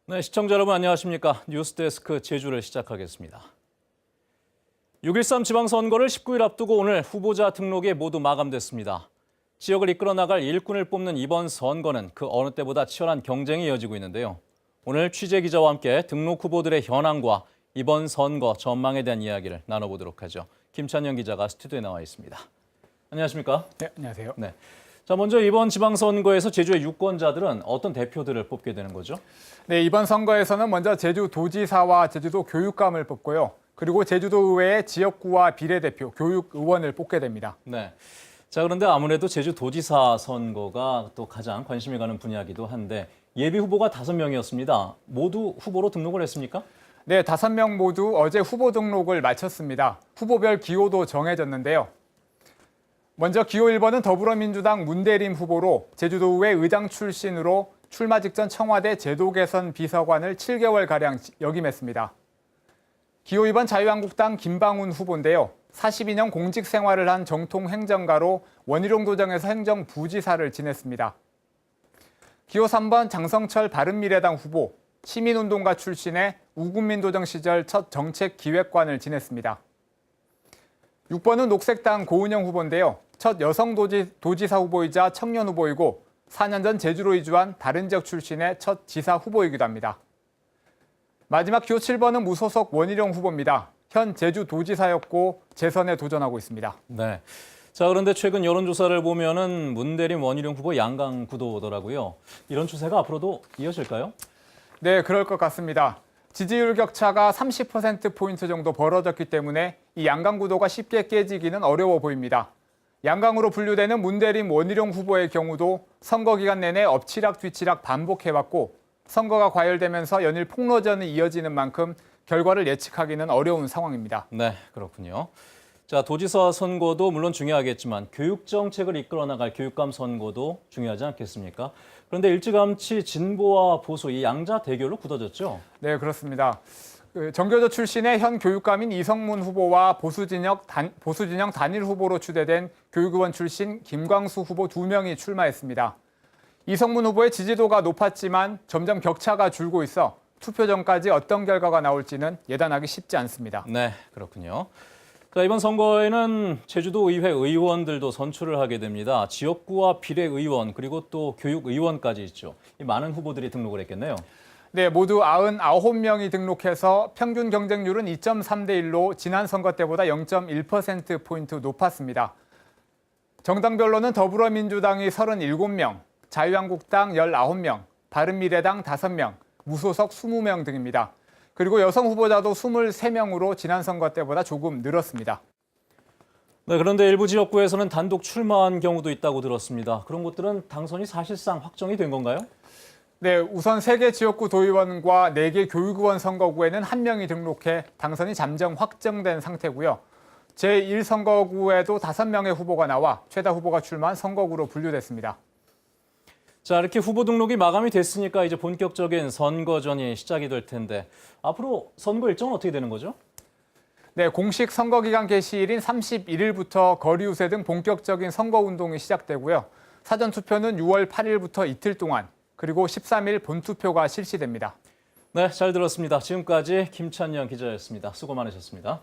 네, 시청자 여러분 안녕하십니까? 뉴스데스크 제주를 시작하겠습니다. 6.13 지방선거를 19일 앞두고 오늘 후보자 등록이 모두 마감됐습니다. 지역을 이끌어 나갈 일꾼을 뽑는 이번 선거는 그 어느 때보다 치열한 경쟁이 이어지고 있는데요. 오늘 취재기자와 함께 등록 후보들의 현황과 이번 선거 전망에 대한 이야기를 나눠보도록 하죠. 김찬영 기자가 스튜디오에 나와 있습니다. 안녕하십니까? 네, 안녕하세요. 네. 자, 먼저 이번 지방선거에서 제주의 유권자들은 어떤 대표들을 뽑게 되는 거죠? 네, 이번 선거에서는 먼저 제주도지사와 제주도 교육감을 뽑고요. 그리고 제주도의회의 지역구와 비례대표, 교육의원을 뽑게 됩니다. 네. 자, 그런데 아무래도 제주도지사 선거가 또 가장 관심이 가는 분야이기도 한데 예비 후보가 5명이었습니다. 모두 후보로 등록을 했습니까? 네, 5명 모두 어제 후보 등록을 마쳤습니다. 후보별 기호도 정해졌는데요. 먼저 기호 1번은 더불어민주당 문대림 후보로 제주도의회 의장 출신으로 출마 직전 청와대 제도 개선 비서관을 7개월가량 역임했습니다. 기호 2번 자유한국당 김방훈 후보인데요. 42년 공직 생활을 한 정통 행정가로 원희룡 도정에서 행정부지사를 지냈습니다. 기호 3번 장성철 바른미래당 후보, 시민운동가 출신의 우군민 도정 시절 첫 정책기획관을 지냈습니다. 6번은 녹색당 고은영 후보인데요. 첫 여성 도지사 후보이자 청년 후보이고 4년 전 제주로 이주한 다른 지역 출신의 첫 지사 후보이기도 합니다. 마지막 기호 7번은 무소속 원희룡 후보입니다. 현 제주도지사였고 재선에 도전하고 있습니다. 네. 자, 그런데 최근 여론조사를 보면은 문대림 원희룡 후보 양강 구도더라고요. 이런 추세가 앞으로도 이어질까요? 네, 그럴 것 같습니다. 지지율 격차가 30%포인트 정도 벌어졌기 때문에 이 양강 구도가 쉽게 깨지기는 어려워 보입니다. 양강으로 분류되는 문대림 원희룡 후보의 경우도 선거 기간 내내 엎치락 뒤치락 반복해왔고 선거가 과열되면서 연일 폭로전이 이어지는 만큼 결과를 예측하기는 어려운 상황입니다. 네, 그렇군요. 자, 도지사 선거도 물론 중요하겠지만 교육 정책을 이끌어 나갈 교육감 선거도 중요하지 않겠습니까? 그런데 일찌감치 진보와 보수 이 양자 대결로 굳어졌죠? 네, 그렇습니다. 정교조 출신의 현 교육감인 이성문 후보와 보수진영 단일 후보로 추대된 교육의원 출신 김광수 후보 2명이 출마했습니다. 이성문 후보의 지지도가 높았지만 점점 격차가 줄고 있어 투표 전까지 어떤 결과가 나올지는 예단하기 쉽지 않습니다. 네, 그렇군요. 자, 이번 선거에는 제주도 의회 의원들도 선출을 하게 됩니다. 지역구와 비례의원 그리고 또 교육의원까지 있죠. 이 많은 후보들이 등록을 했겠네요. 네, 모두 99명이 등록해서 평균 경쟁률은 2.3대 1로 지난 선거 때보다 0.1%포인트 높았습니다. 정당별로는 더불어민주당이 37명, 자유한국당 19명, 바른미래당 5명, 무소속 20명 등입니다. 그리고 여성 후보자도 23명으로 지난 선거 때보다 조금 늘었습니다. 네, 그런데 일부 지역구에서는 단독 출마한 경우도 있다고 들었습니다. 그런 곳들은 당선이 사실상 확정이 된 건가요? 네, 우선 3개 지역구 도의원과 4개 교육의원 선거구에는 1명이 등록해 당선이 잠정 확정된 상태고요. 제1선거구에도 5명의 후보가 나와 최다 후보가 출마한 선거구로 분류됐습니다. 자, 이렇게 후보 등록이 마감이 됐으니까 이제 본격적인 선거전이 시작이 될 텐데 앞으로 선거 일정은 어떻게 되는 거죠? 네, 공식 선거기간 개시일인 31일부터 거리유세 등 본격적인 선거운동이 시작되고요. 사전투표는 6월 8일부터 이틀 동안, 그리고 13일 본투표가 실시됩니다. 네, 잘 들었습니다. 지금까지 김찬영 기자였습니다. 수고 많으셨습니다.